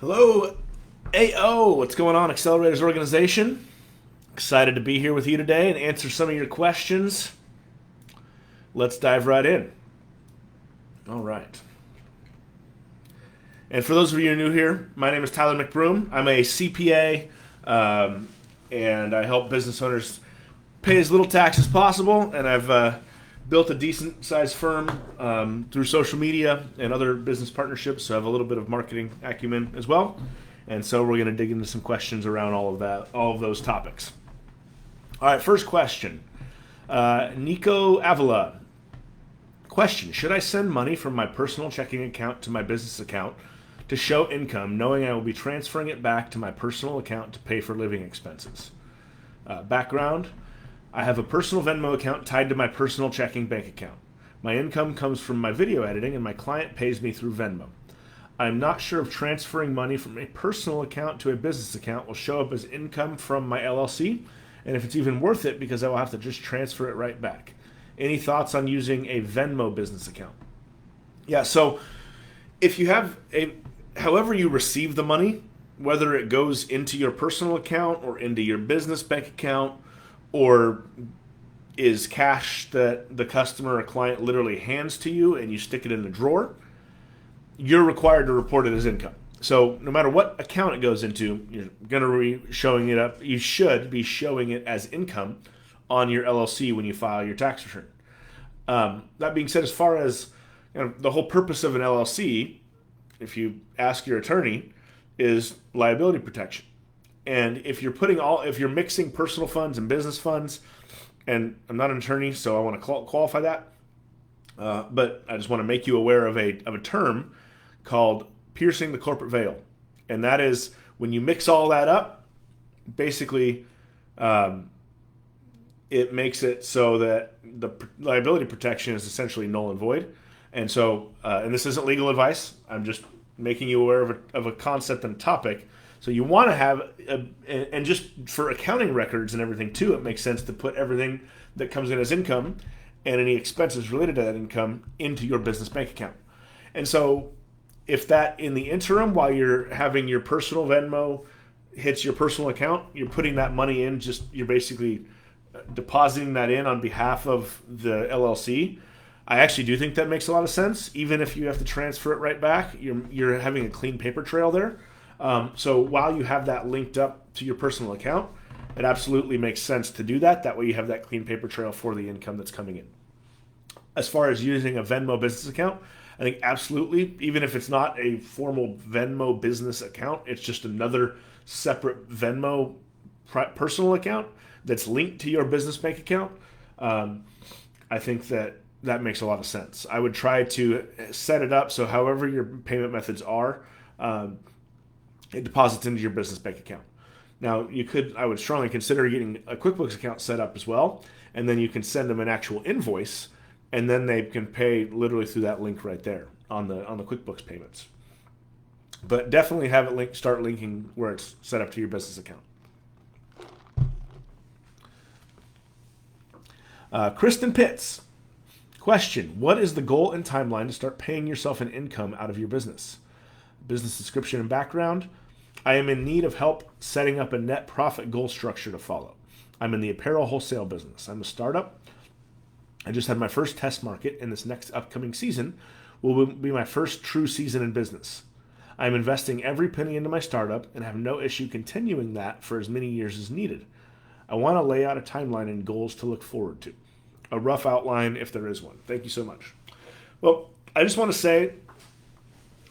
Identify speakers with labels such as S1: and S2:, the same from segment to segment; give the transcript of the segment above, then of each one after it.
S1: Hello, AO. What's going on, Accelerators Organization? Excited to be here with you today and answer some of your questions. Let's dive right in. All right. And for those of you who are new here, my name is Tyler McBroom. I'm a CPA, and I help business owners pay as little tax as possible. And I've built a decent-sized firm through social media and other business partnerships, so I have a little bit of marketing acumen as well. And so we're going to dig into some questions around all of those topics. All right, first question. Nico Avila. Question, should I send money from my personal checking account to my business account to show income, knowing I will be transferring it back to my personal account to pay for living expenses? Background, I have a personal Venmo account tied to my personal checking bank account. My income comes from my video editing, and my client pays me through Venmo. I'm not sure if transferring money from a personal account to a business account will show up as income from my LLC, and if it's even worth it because I will have to just transfer it right back. Any thoughts on using a Venmo business account? Yeah, so if you have however you receive the money, whether it goes into your personal account or into your business bank account, or is cash that the customer or client literally hands to you and you stick it in the drawer, you're required to report it as income. So no matter what account it goes into, you're going to be showing it up. You should be showing it as income on your LLC when you file your tax return. That being said, as far as the whole purpose of an LLC, if you ask your attorney, is liability protection. And if you're mixing personal funds and business funds, and I'm not an attorney, so I want to qualify that, but I just want to make you aware of a term called piercing the corporate veil, and that is when you mix all that up, basically. It makes it so that the liability protection is essentially null and void. And so, and this isn't legal advice, I'm just making you aware of a concept and topic. So you want to have, and just for accounting records and everything too, it makes sense to put everything that comes in as income and any expenses related to that income into your business bank account. And so if that in the interim, while you're having your personal Venmo hits your personal account, you're putting that money in, you're basically depositing that in on behalf of the LLC. I actually do think that makes a lot of sense. Even if you have to transfer it right back, you're having a clean paper trail there. So while you have that linked up to your personal account, it absolutely makes sense to do that. That way you have that clean paper trail for the income that's coming in. As far as using a Venmo business account, I think absolutely, even if it's not a formal Venmo business account, it's just another separate Venmo personal account that's linked to your business bank account. I think that makes a lot of sense. I would try to set it up so however your payment methods are, it deposits into your business bank account. Now, I would strongly consider getting a QuickBooks account set up as well, and then you can send them an actual invoice, and then they can pay literally through that link right there on the QuickBooks payments. But definitely have it start linking where it's set up to your business account. Kristen Pitts. Question, what is the goal and timeline to start paying yourself an income out of your business? Business description and background. I am in need of help setting up a net profit goal structure to follow. I'm in the apparel wholesale business. I'm a startup. I just had my first test market, and this next upcoming season will be my first true season in business. I'm investing every penny into my startup and have no issue continuing that for as many years as needed. I want to lay out a timeline and goals to look forward to. A rough outline if there is one. Thank you so much. Well, I just want to say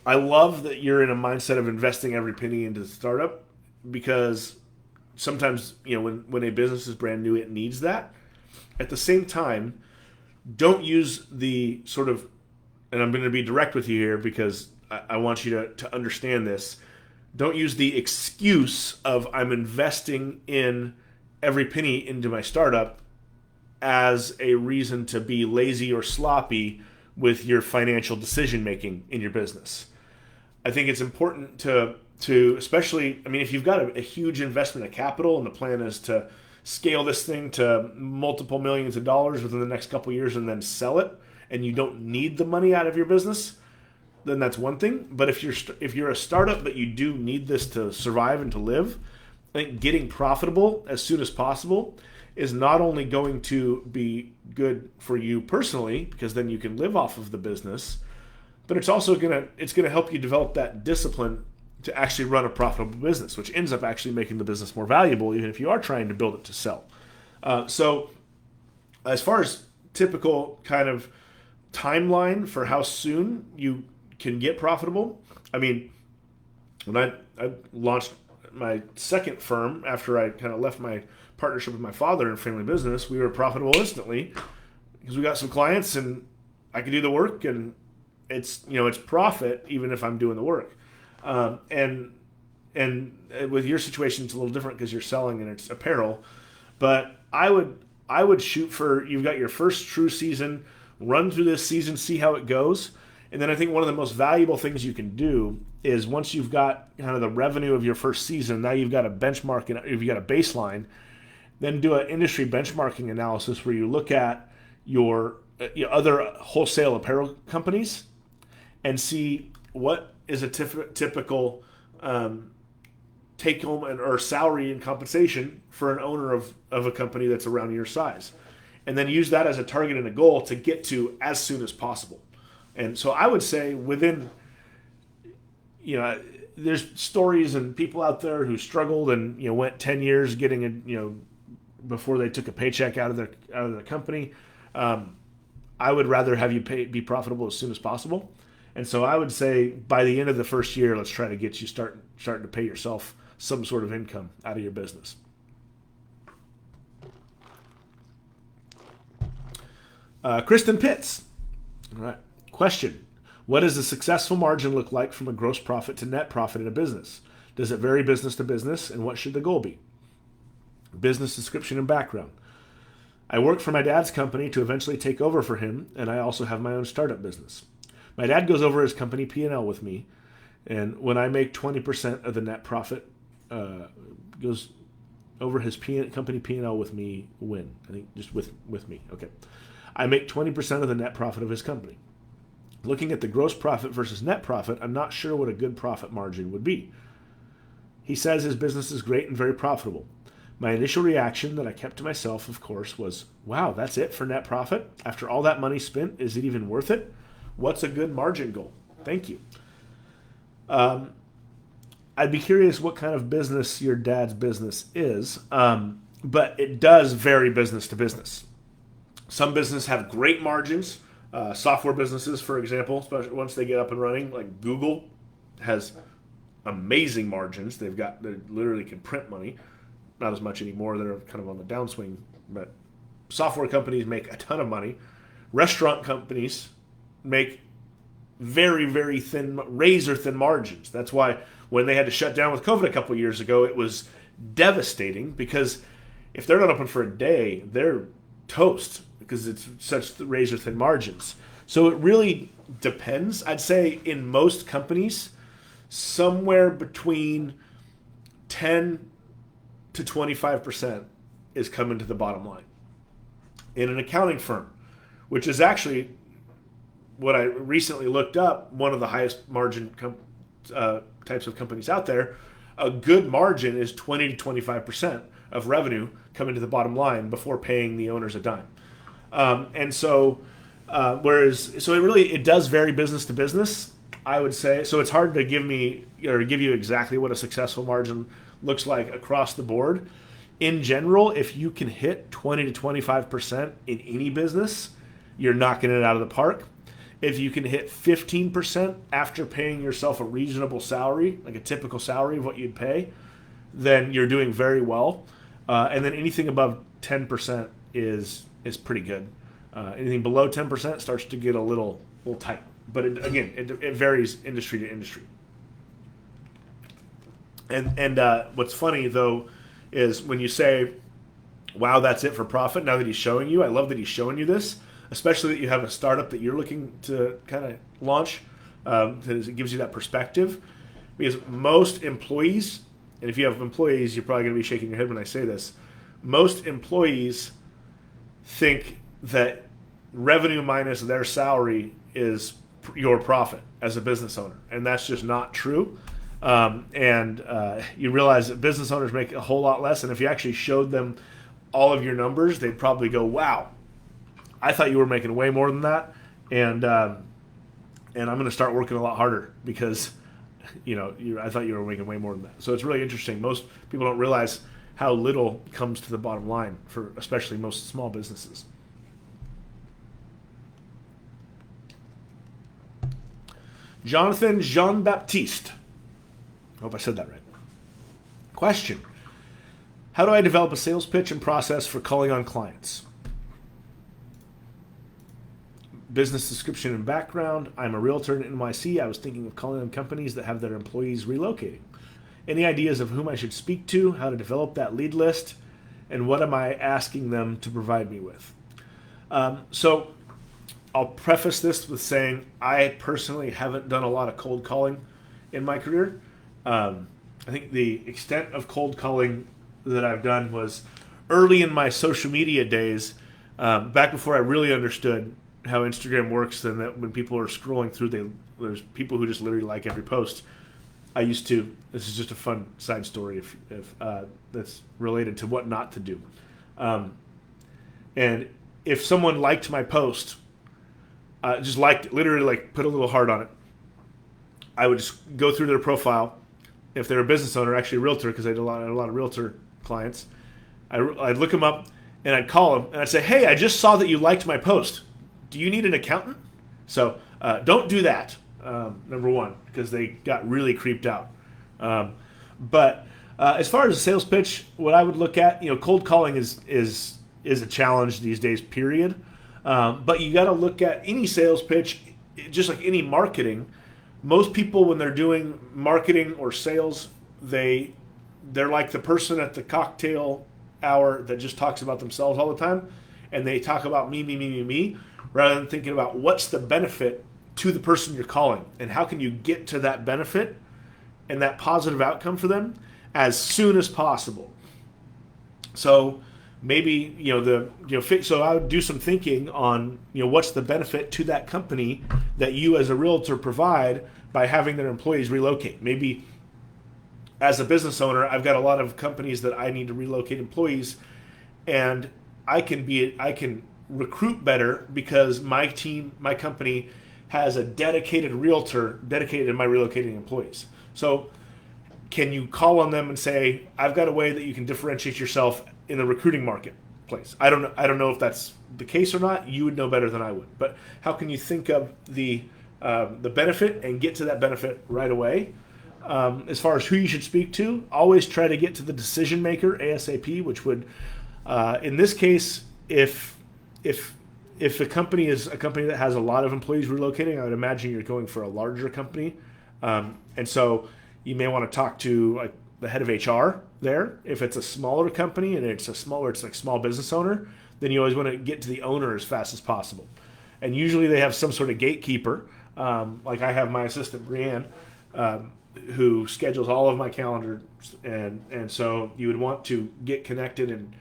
S1: I love that you're in a mindset of investing every penny into the startup, because sometimes, when a business is brand new, it needs that. At the same time, don't use the sort of, and I'm going to be direct with you here because I want you to understand this. Don't use the excuse of I'm investing in every penny into my startup as a reason to be lazy or sloppy with your financial decision making in your business. I think it's important to especially, if you've got a huge investment of capital and the plan is to scale this thing to multiple millions of dollars within the next couple of years and then sell it, and you don't need the money out of your business, then that's one thing. But if you're a startup but you do need this to survive and to live, I think getting profitable as soon as possible is not only going to be good for you personally, because then you can live off of the business, but it's also gonna help you develop that discipline to actually run a profitable business, which ends up actually making the business more valuable, even if you are trying to build it to sell. So as far as typical kind of timeline for how soon you can get profitable, I mean, when I launched my second firm after I kind of left my partnership with my father in family business, we were profitable instantly because we got some clients and I could do the work, and it's profit even if I'm doing the work. And with your situation, it's a little different because you're selling and it's apparel. But I would shoot for, you've got your first true season, run through this season, see how it goes. And then I think one of the most valuable things you can do is once you've got kind of the revenue of your first season, now you've got a benchmark, and you've got a baseline, then do an industry benchmarking analysis where you look at your other wholesale apparel companies and see what is a typical take home or salary and compensation for an owner of a company that's around your size. And then use that as a target and a goal to get to as soon as possible. And so I would say within, there's stories and people out there who struggled and, went 10 years getting before they took a paycheck out of the company. I would rather have you be profitable as soon as possible. And so I would say by the end of the first year, let's try to get you starting to pay yourself some sort of income out of your business. Kristen Pitts. All right. Question. What does a successful margin look like from a gross profit to net profit in a business? Does it vary business to business, and what should the goal be? Business description and background. I work for my dad's company to eventually take over for him, and I also have my own startup business. My dad goes over his company P&L with me, and when I make 20% of the net profit, goes over his company P&L with me when? I think just with me. Okay. I make 20% of the net profit of his company. Looking at the gross profit versus net profit, I'm not sure what a good profit margin would be. He says his business is great and very profitable. My initial reaction that I kept to myself, of course, was, wow, that's it for net profit? After all that money spent, is it even worth it? What's a good margin goal? Thank you. I'd be curious what kind of business your dad's business is, but it does vary business to business. Some businesses have great margins. Software businesses, for example, especially once they get up and running, like Google has amazing margins. They literally can print money. Not as much anymore. They're kind of on the downswing, but software companies make a ton of money. Restaurant companies make very, very thin, razor thin margins. That's why when they had to shut down with COVID a couple of years ago, it was devastating, because if they're not open for a day, they're toast because it's such razor thin margins. So it really depends. I'd say in most companies, somewhere between 10 to 25% is coming to the bottom line. In an accounting firm, which is actually what I recently looked up, one of the highest margin types of companies out there, a good margin is 20 to 25% of revenue coming to the bottom line before paying the owners a dime. It does vary business to business, I would say. So it's hard to give you exactly what a successful margin looks like across the board. In general, if you can hit 20 to 25% in any business, you're knocking it out of the park. If you can hit 15% after paying yourself a reasonable salary, like a typical salary of what you'd pay, then you're doing very well. And then anything above 10% is pretty good. Anything below 10% starts to get a little tight. But it varies industry to industry. And what's funny, though, is when you say, wow, that's it for profit, now that he's showing you, I love that he's showing you this, especially that you have a startup that you're looking to kind of launch, because it gives you that perspective. Because most employees, and if you have employees, you're probably going to be shaking your head when I say this, most employees think that revenue minus their salary is your profit as a business owner, and that's just not true. You realize that business owners make a whole lot less, and if you actually showed them all of your numbers, they'd probably go, "Wow, I thought you were making way more than that," and I'm going to start working a lot harder because I thought you were making way more than that. So it's really interesting. Most people don't realize how little comes to the bottom line for especially most small businesses. Jonathan Jean-Baptiste. I hope I said that right. Question. How do I develop a sales pitch and process for calling on clients? Business description and background. I'm a realtor in NYC. I was thinking of calling on companies that have their employees relocating. Any ideas of whom I should speak to, how to develop that lead list, and what am I asking them to provide me with? So I'll preface this with saying I personally haven't done a lot of cold calling in my career. I think the extent of cold calling that I've done was early in my social media days, back before I really understood how Instagram works, and that when people are scrolling through, there's people who just literally like every post. This is just a fun side story if that's related to what not to do. And if someone liked my post, just liked it, literally like put a little heart on it, I would just go through their profile. If they're a business owner, actually a realtor, because I had a lot of realtor clients, I'd look them up and I'd call them and I'd say, "Hey, I just saw that you liked my post. Do you need an accountant?" So don't do that. Number one, because they got really creeped out. But as far as a sales pitch, what I would look at, cold calling is a challenge these days, period. But you got to look at any sales pitch, just like any marketing. Most people, when they're doing marketing or sales, they're like the person at the cocktail hour that just talks about themselves all the time, and they talk about me, rather than thinking about what's the benefit to the person you're calling, and how can you get to that benefit and that positive outcome for them as soon as possible. So maybe so I would do some thinking on what's the benefit to that company that you as a realtor provide by having their employees relocate. Maybe as a business owner, I've got a lot of companies that I need to relocate employees, and I can recruit better because my company has a dedicated realtor dedicated to my relocating employees. So can you call on them and say, "I've got a way that you can differentiate yourself in the recruiting marketplace"? I don't know if that's the case or not. You would know better than I would. But how can you think of the benefit and get to that benefit right away? As far as who you should speak to, always try to get to the decision maker ASAP, which would, in this case, if a company is a company that has a lot of employees relocating, I would imagine you're going for a larger company. And so you may want to talk to like the head of HR there. If it's a smaller company and it's like small business owner, then you always want to get to the owner as fast as possible. And usually they have some sort of gatekeeper. Like I have my assistant, Brianne, who schedules all of my calendar. And so you would want to get connected and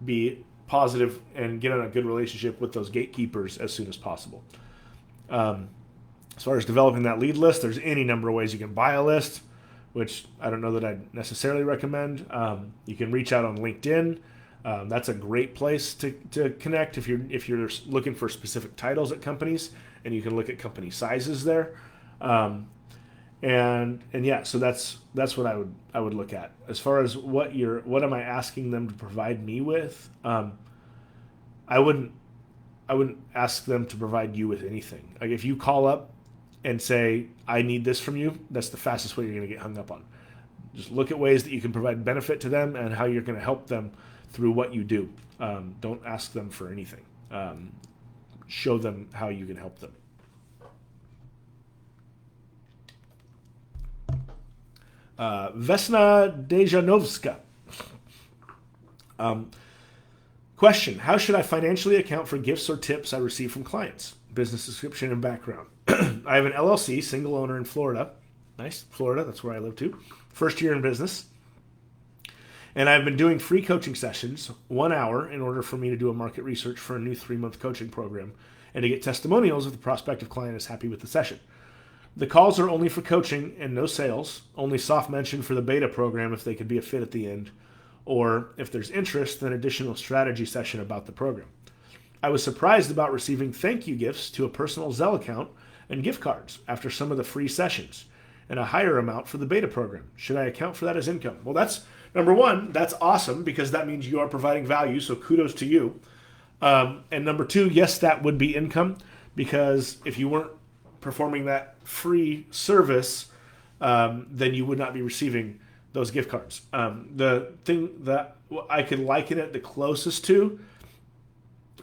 S1: be positive and get on a good relationship with those gatekeepers as soon as possible. As far as developing that lead list, there's any number of ways you can buy a list, which I don't know that I'd necessarily recommend. You can reach out on LinkedIn. That's a great place to connect if you're looking for specific titles at companies, and you can look at company sizes there. And yeah, so that's what I would look at. As far as what am I asking them to provide me with? I wouldn't ask them to provide you with anything. Like if you call up and say, "I need this from you," that's the fastest way you're going to get hung up on. Just look at ways that you can provide benefit to them and how you're going to help them through what you do. Don't ask them for anything. Show them how you can help them. Vesna Dejanovska. Question. How should I financially account for gifts or tips I receive from clients? Business description and background. I have an LLC, single owner in Florida. Nice. Florida, that's where I live too. First year in business. And I've been doing free coaching sessions, 1 hour, in order for me to do a market research for a new 3-month coaching program. and to get testimonials if the prospective client is happy with the session. The calls are only for coaching and no sales, only soft mention for the beta program if they could be a fit at the end, or if there's interest, then additional strategy session about the program. I was surprised about receiving thank you gifts to a personal Zelle account and gift cards after some of the free sessions, and a higher amount for the beta program. Should I account for that as income? Well, that's number one, that's awesome because that means you are providing value, so kudos to you. And number two, yes, that would be income because if you weren't performing that free service, then you would not be receiving those gift cards. The thing that I could liken it the closest to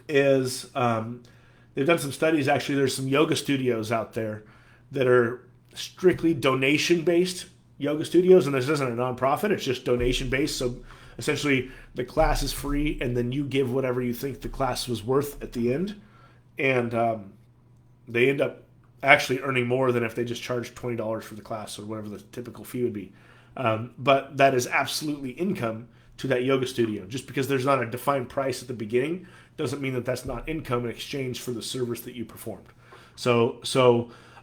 S1: is they've done some studies. Actually, there's some yoga studios out there that are strictly donation-based yoga studios, and this isn't a nonprofit. It's just donation-based. So essentially, the class is free, and then you give whatever you think the class was worth at the end, and they end up actually earning more than if they just charged $20 for the class or whatever the typical fee would be. But that is absolutely income to that yoga studio. Just because there's not a defined price at the beginning doesn't mean that that's not income in exchange for the service that you performed. So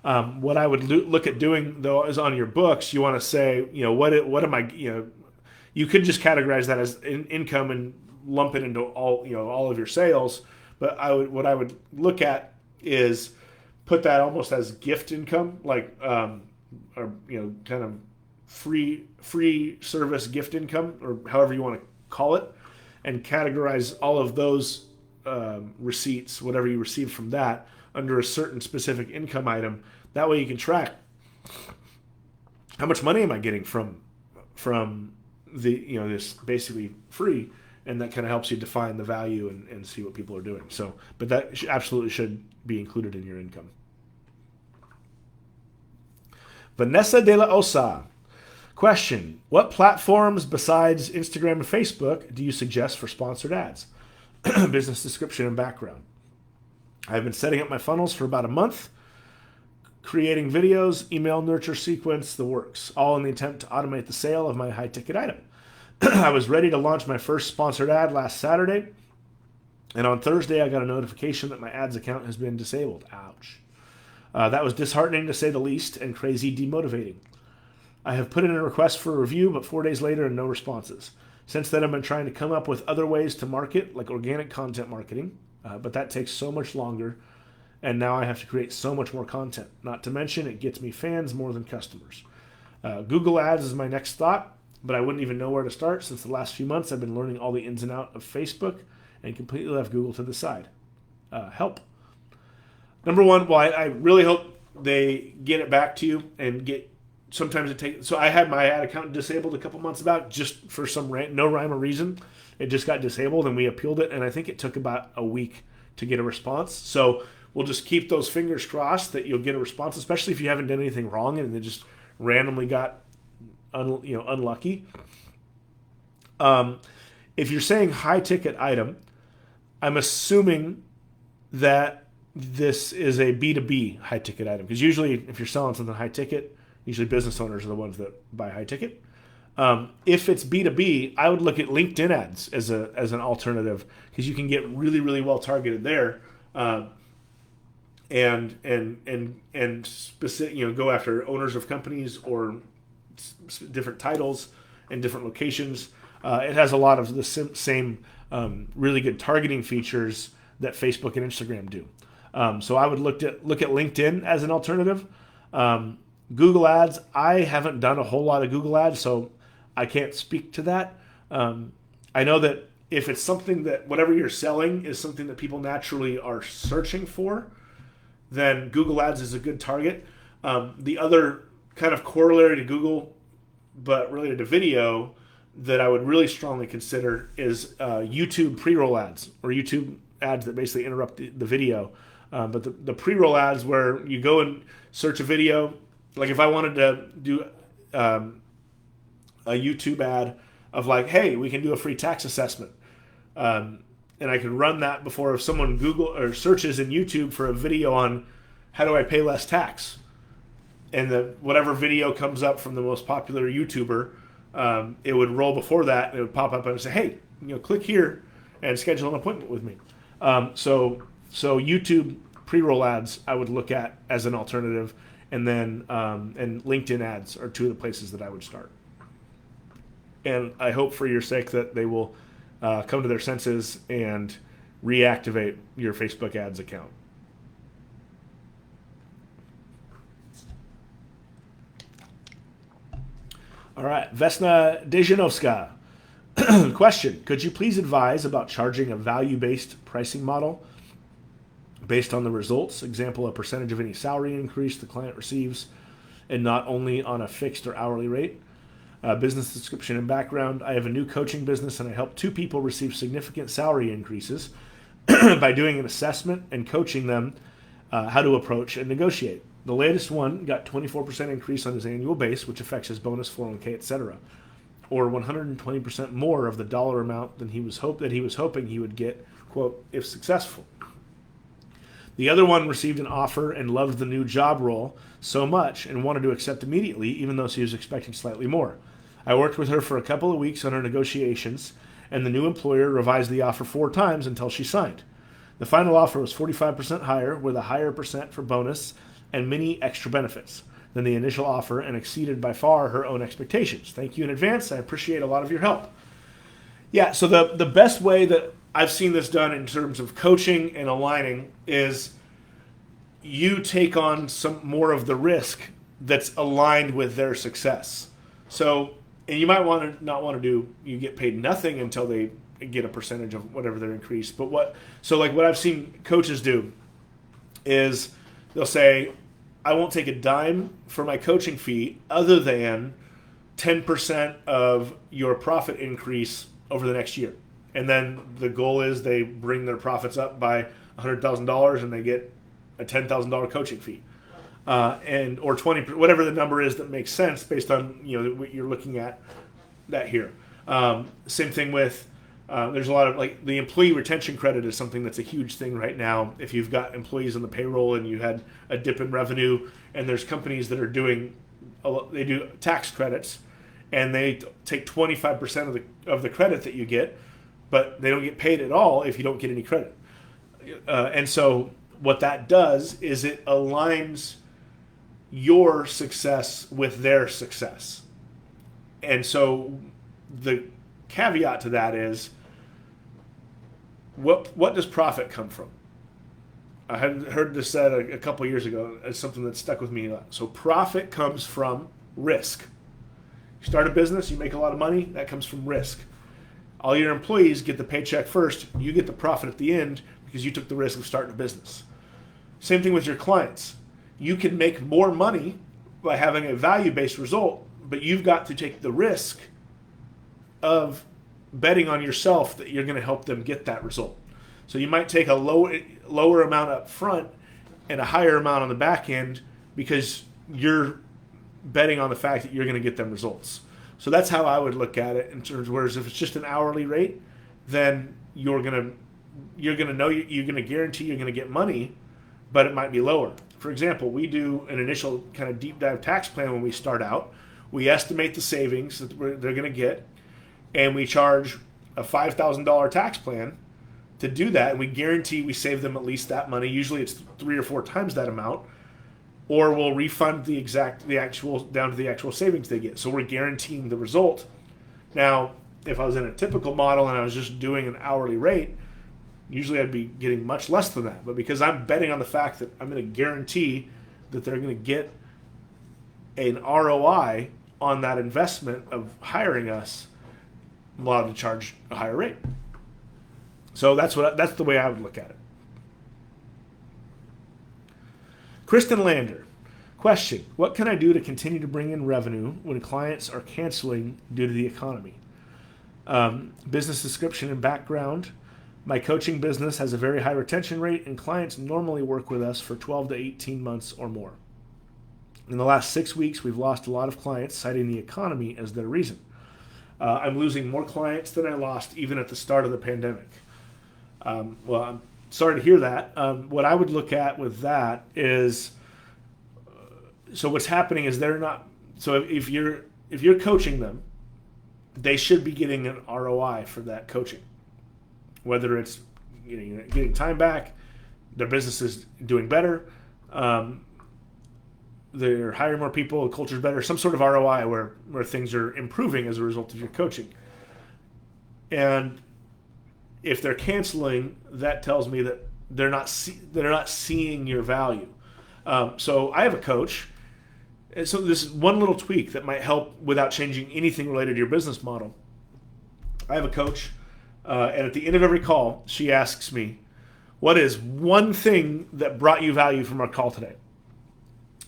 S1: what I would look at doing though is on your books, you want to say, what am I, you could just categorize that as income and lump it into all of your sales. But what I would look at is put that almost as gift income, like or kind of free service gift income, or however you want to call it, and categorize all of those receipts, whatever you received from that, under a certain specific income item. That way you can track how much money am I getting from the this basically free, and that kind of helps you define the value and see what people are doing. So, but that absolutely should be included in your income. Vanessa de la Osa. Question: what platforms besides Instagram and Facebook do you suggest for sponsored ads? Business description and background. I've been setting up my funnels for about a month, creating videos, email nurture sequence, the works, all in the attempt to automate the sale of my high-ticket item. I was ready to launch my first sponsored ad last Saturday, and on Thursday I got a notification that my ads account has been disabled. Ouch. That was disheartening to say the least, and crazy demotivating. I have put in a request for a review, but 4 days later, no responses. Since then, I've been trying to come up with other ways to market, like organic content marketing, but that takes so much longer, and now I have to create so much more content. Not to mention, it gets me fans more than customers. Google Ads is my next thought, but I wouldn't even know where to start since the last few months I've been learning all the ins and outs of Facebook and completely left Google to the side. Help. Number one, well, I really hope they get it back to you and get. Sometimes it takes. So I had my ad account disabled a couple months back just for some no rhyme or reason. It just got disabled and we appealed it, and I think it took about a week to get a response. So we'll just keep those fingers crossed that you'll get a response, especially if you haven't done anything wrong and they just randomly got unlucky. If you're saying high ticket item, I'm assuming that this is a B2B high ticket item, because usually if you're selling something high ticket, usually business owners are the ones that buy high ticket. If it's B2B, I would look at LinkedIn ads as an alternative, because you can get really, really well targeted there, and specific, go after owners of companies or different titles and different locations. It has a lot of the same really good targeting features that Facebook and Instagram do. So I would look at LinkedIn as an alternative. Google Ads, I haven't done a whole lot of Google Ads, so I can't speak to that. I know that if it's something that whatever you're selling is something that people naturally are searching for, then Google Ads is a good target. The other kind of corollary to Google, but related to video, that I would really strongly consider is YouTube pre-roll ads, or YouTube ads that basically interrupt the video. But the pre-roll ads where you go and search a video, like if I wanted to do a YouTube ad of like, hey, we can do a free tax assessment, and I could run that before if someone Google or searches in YouTube for a video on how do I pay less tax, and whatever video comes up from the most popular YouTuber, it would roll before that, and it would pop up and say, hey, click here and schedule an appointment with me. So YouTube pre-roll ads I would look at as an alternative, and then and LinkedIn ads are two of the places that I would start. And I hope for your sake that they will come to their senses and reactivate your Facebook ads account. All right, Vesna Dejanovska. Question, could you please advise about charging a value-based pricing model based on the results? Example, a percentage of any salary increase the client receives, and not only on a fixed or hourly rate. Business description and background. I have a new coaching business and I help 2 people receive significant salary increases by doing an assessment and coaching them how to approach and negotiate. The latest one got 24% increase on his annual base, which affects his bonus, 401k, etc., or 120% more of the dollar amount than he was hoping he would get, quote, if successful. The other one received an offer and loved the new job role so much and wanted to accept immediately, even though she was expecting slightly more. I worked with her for a couple of weeks on her negotiations, and the new employer revised the offer 4 times until she signed. The final offer was 45% higher, with a higher percent for bonus and many extra benefits than the initial offer, and exceeded by far her own expectations. Thank you in advance. I appreciate a lot of your help. Yeah, so the best way that I've seen this done in terms of coaching and aligning is you take on some more of the risk that's aligned with their success. So, and you might not want to do, you get paid nothing until they get a percentage of whatever their increase. But what I've seen coaches do is they'll say, I won't take a dime for my coaching fee other than 10% of your profit increase over the next year. And then the goal is they bring their profits up by $100,000 and they get a $10,000 coaching fee. Or 20, whatever the number is that makes sense based on what you're looking at that here. Same thing with there's a lot of the employee retention credit is something that's a huge thing right now. If you've got employees on the payroll and you had a dip in revenue, and there's companies that are they do tax credits, and they take 25% of the credit that you get, but they don't get paid at all if you don't get any credit. And so what that does is it aligns your success with their success. And so the caveat to that is, what does profit come from? I had heard this said a couple years ago. It's something that stuck with me a lot. So profit comes from risk. You start a business, you make a lot of money, that comes from risk. All your employees get the paycheck first, you get the profit at the end because you took the risk of starting a business. Same thing with your clients. You can make more money by having a value-based result, but you've got to take the risk of betting on yourself that you're going to help them get that result. So you might take a lower amount up front and a higher amount on the back end because you're betting on the fact that you're going to get them results. So that's how I would look at it in terms. Whereas if it's just an hourly rate, then you're going to know you're going to guarantee you're going to get money, but it might be lower. For example, we do an initial kind of deep dive tax plan when we start out. We estimate the savings that they're going to get, and we charge a $5,000 tax plan to do that, and we guarantee we save them at least that money. Usually it's 3 or 4 times that amount, or we'll refund the actual down to the actual savings they get. So we're guaranteeing the result. Now, if I was in a typical model and I was just doing an hourly rate, usually I'd be getting much less than that. But because I'm betting on the fact that I'm going to guarantee that they're going to get an ROI on that investment of hiring us, I'm allowed to charge a higher rate. So that's the way I would look at it. Kristen Lander. Question: what can I do to continue to bring in revenue when clients are canceling due to the economy? Business description and background. My coaching business has a very high retention rate, and clients normally work with us for 12 to 18 months or more. In the last 6 weeks, we've lost a lot of clients, citing the economy as their reason. I'm losing more clients than I lost even at the start of the pandemic. Well, I'm sorry to hear that. What I would look at with that is, so what's happening is they're not. So if you're coaching them, they should be getting an ROI for that coaching. Whether it's getting time back, their business is doing better. They're hiring more people, the culture's better, some sort of ROI where things are improving as a result of your coaching. And if they're canceling, that tells me that they're not seeing your value. So I have a coach, and so this is one little tweak that might help without changing anything related to your business model. I have a coach, and at the end of every call, she asks me, what is one thing that brought you value from our call today?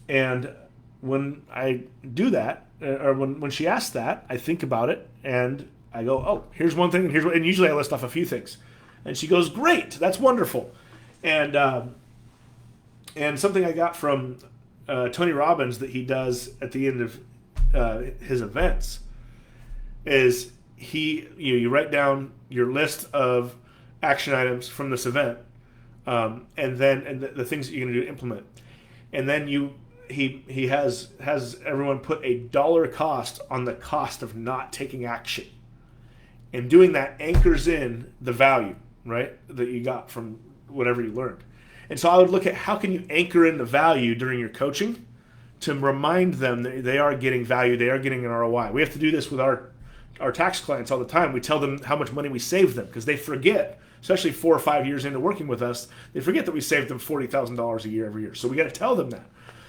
S1: And when I do that, or when she asks that, I think about it, and I go, oh, here's one thing, and usually I list off a few things. And she goes, great, that's wonderful. And something I got from Tony Robbins that he does at the end of his events is you write down your list of action items from this event, and the things that you're going to do to implement, and then he has everyone put a dollar cost on the cost of not taking action, and doing that anchors in the value, right, that you got from whatever you learned. And so I would look at how can you anchor in the value during your coaching to remind them that they are getting value, they are getting an ROI. We have to do this with our tax clients all the time. We tell them how much money we saved them because they forget, especially 4 or 5 years into working with us, they forget that we saved them $40,000 a year every year. So we got to tell them that.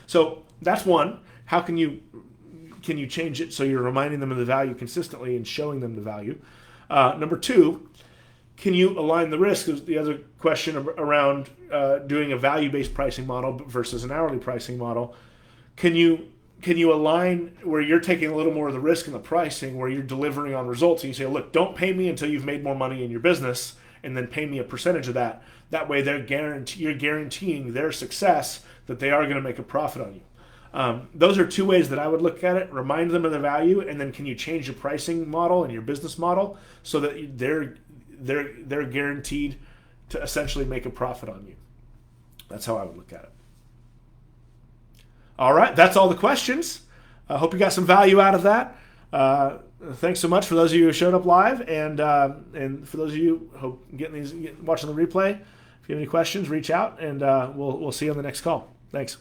S1: So that's one. How can you change it so you're reminding them of the value consistently and showing them the value? Number two, can you align the risk? Is the other question around doing a value-based pricing model versus an hourly pricing model. Can you align where you're taking a little more of the risk in the pricing, where you're delivering on results, and you say, look, don't pay me until you've made more money in your business, and then pay me a percentage of that. That way you're guaranteeing their success, that they are going to make a profit on you. Those are two ways that I would look at it. Remind them of the value, and then can you change your pricing model and your business model so that they're guaranteed to essentially make a profit on you. That's how I would look at it. All right, that's all the questions. I hope you got some value out of that. Thanks so much for those of you who showed up live, and for those of you who watching the replay. If you have any questions, reach out, and we'll see you on the next call. Thanks.